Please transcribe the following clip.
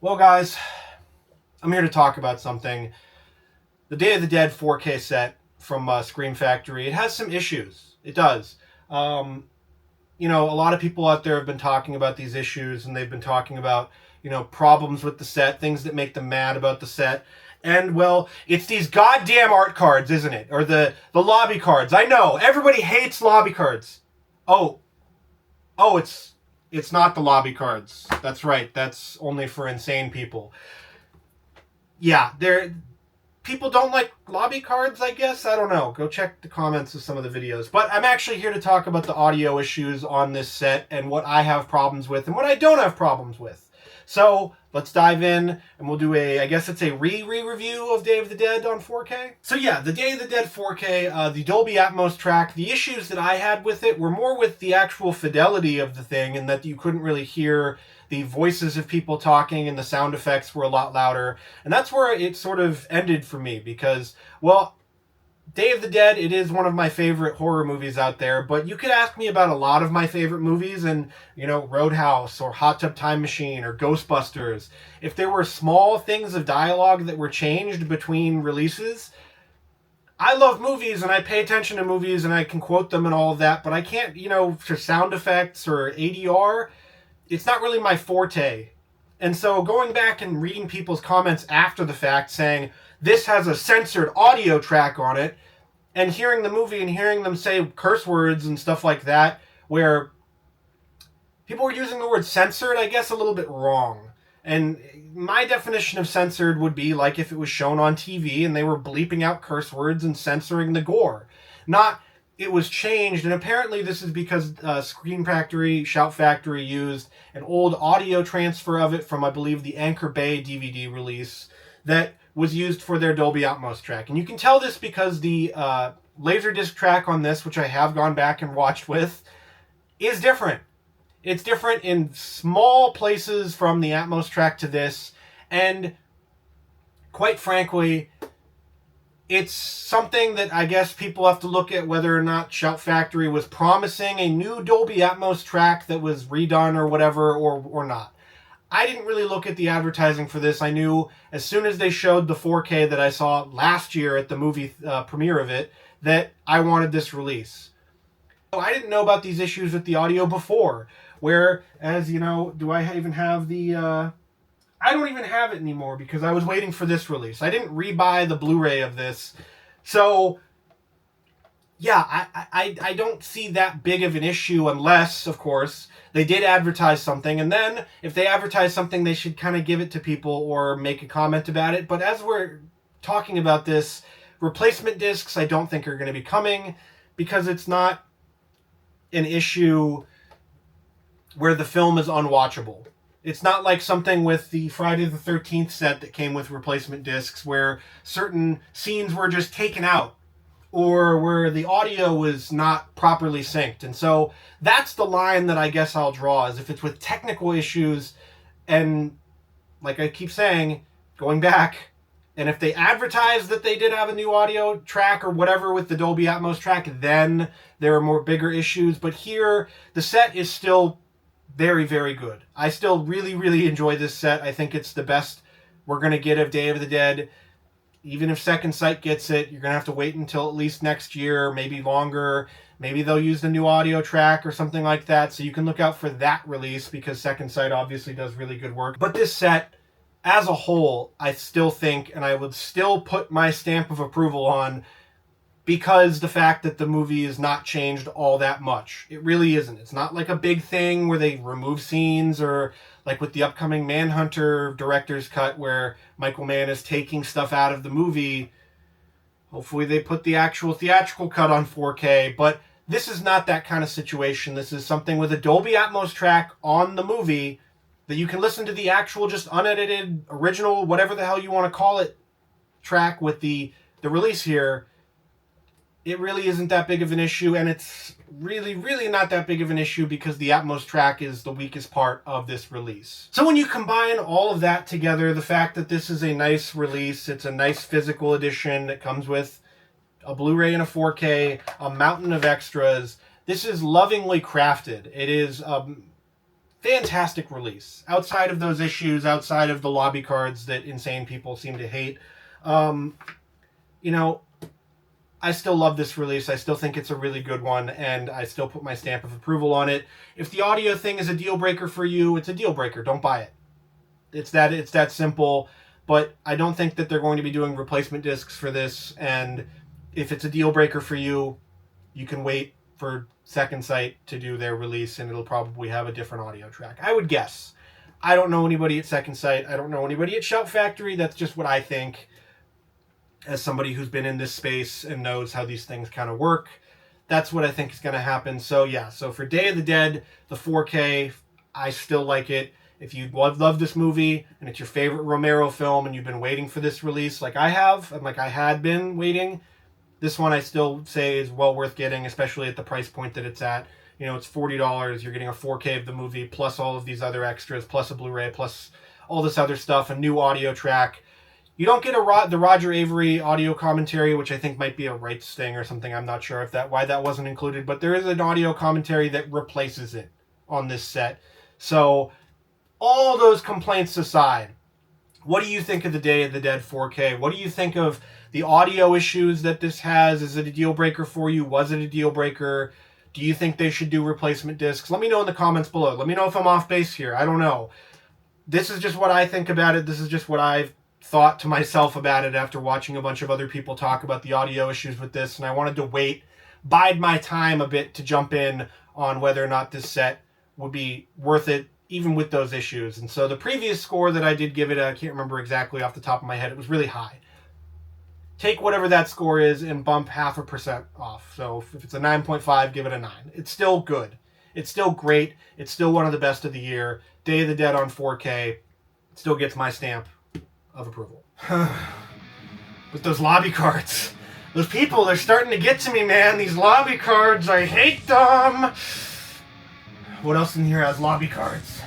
Well, guys, I'm here to talk about something. The Day of the Dead 4K set from Scream Factory. It has some issues. It does. Um, a lot of people out there have been talking about these issues, and they've been talking about, problems with the set, things that make them mad about the set. And, well, it's these goddamn art cards, isn't it? Or the lobby cards. I know, everybody hates lobby cards. Oh, it's not the lobby cards. That's right. That's only for insane people. Yeah, people don't like lobby cards, I guess. I don't know. Go check the comments of some of the videos. But I'm actually here to talk about the audio issues on this set and what I have problems with and what I don't have problems with. So let's dive in and we'll do I guess it's a re-review of Day of the Dead on 4K. So yeah, the Day of the Dead 4K, the Dolby Atmos track, the issues that I had with it were more with the actual fidelity of the thing and that you couldn't really hear the voices of people talking and the sound effects were a lot louder. And that's where it sort of ended for me because, well, Day of the Dead, it is one of my favorite horror movies out there, but you could ask me about a lot of my favorite movies and, Roadhouse or Hot Tub Time Machine or Ghostbusters. If there were small things of dialogue that were changed between releases, I love movies and I pay attention to movies and I can quote them and all of that, but I can't, for sound effects or ADR, it's not really my forte. And so going back and reading people's comments after the fact saying this has a censored audio track on it, and hearing the movie and hearing them say curse words and stuff like that, where people were using the word censored, I guess, a little bit wrong. And my definition of censored would be like if it was shown on TV and they were bleeping out curse words and censoring the gore. Not it was changed, and apparently this is because Scream Factory, Shout Factory used an old audio transfer of it from, I believe, the Anchor Bay DVD release that was used for their Dolby Atmos track. And you can tell this because the Laserdisc track on this, which I have gone back and watched with, is different. It's different in small places from the Atmos track to this, and quite frankly, it's something that I guess people have to look at whether or not Shout Factory was promising a new Dolby Atmos track that was redone or whatever, or not. I didn't really look at the advertising for this. I knew as soon as they showed the 4K that I saw last year at the movie premiere of it that I wanted this release. So I didn't know about these issues with the audio before, where, as you know, do I even have the... I don't even have it anymore because I was waiting for this release. I didn't rebuy the Blu-ray of this. So, yeah, I don't see that big of an issue unless, of course, they did advertise something. And then, if they advertise something, they should kind of give it to people or make a comment about it. But as we're talking about this, replacement discs I don't think are going to be coming because it's not an issue where the film is unwatchable. It's not like something with the Friday the 13th set that came with replacement discs where certain scenes were just taken out or where the audio was not properly synced. And so that's the line that I guess I'll draw is if it's with technical issues and, like I keep saying, going back, and if they advertise that they did have a new audio track or whatever with the Dolby Atmos track, then there are more bigger issues. But here, the set is still very, very good. I still really, really enjoy this set. I think it's the best we're going to get of Day of the Dead. Even if Second Sight gets it, you're going to have to wait until at least next year, maybe longer. Maybe they'll use the new audio track or something like that. So you can look out for that release because Second Sight obviously does really good work. But this set, as a whole, I still think, and I would still put my stamp of approval on because the fact that the movie is not changed all that much. It really isn't. It's not like a big thing where they remove scenes or like with the upcoming Manhunter director's cut where Michael Mann is taking stuff out of the movie. Hopefully they put the actual theatrical cut on 4K, but this is not that kind of situation. This is something with a Dolby Atmos track on the movie that you can listen to the actual just unedited, original, whatever the hell you want to call it, track with the release here. It really isn't that big of an issue, and it's really, really not that big of an issue because the Atmos track is the weakest part of this release. So when you combine all of that together, the fact that this is a nice release, it's a nice physical edition that comes with a Blu-ray and a 4K, a mountain of extras, this is lovingly crafted. It is fantastic release. Outside of those issues, outside of the lobby cards that insane people seem to hate, you know, I still love this release. I still think it's a really good one, and I still put my stamp of approval on it. If the audio thing is a deal breaker for you, it's a deal breaker. Don't buy it. It's that simple. But I don't think that they're going to be doing replacement discs for this. And if it's a deal breaker for you, you can wait for Second Sight to do their release, and it'll probably have a different audio track, I would guess. I don't know anybody at Second Sight. I don't know anybody at Shout Factory. That's just what I think, as somebody who's been in this space and knows how these things kind of work. That's what I think is going to happen. So yeah, so for Day of the Dead, the 4K, I still like it. If you love this movie and it's your favorite Romero film and you've been waiting for this release like I have, and like I had been waiting, this one I still say is well worth getting, especially at the price point that it's at. You know, it's $40. You're getting a 4K of the movie, plus all of these other extras, plus a Blu-ray, plus all this other stuff, a new audio track. You don't get the Roger Avery audio commentary, which I think might be a rights thing or something. I'm not sure why that wasn't included, but there is an audio commentary that replaces it on this set. So all those complaints aside, what do you think of the Day of the Dead 4K? What do you think of the audio issues that this has? Is it a deal breaker for you? Was it a deal breaker? Do you think they should do replacement discs? Let me know in the comments below. Let me know if I'm off base here. I don't know. This is just what I think about it. This is just what I've thought to myself about it after watching a bunch of other people talk about the audio issues with this, and I wanted to bide my time a bit to jump in on whether or not this set would be worth it, even with those issues. And so the previous score that I did give it, I can't remember exactly off the top of my head, it was really high. Take whatever that score is and bump 0.5% off. So if it's a 9.5, give it a 9. It's still good. It's still great. It's still one of the best of the year. Day of the Dead on 4K still gets my stamp of approval. But those lobby cards, those people, they're starting to get to me, man. These lobby cards, I hate them. What else in here has lobby cards?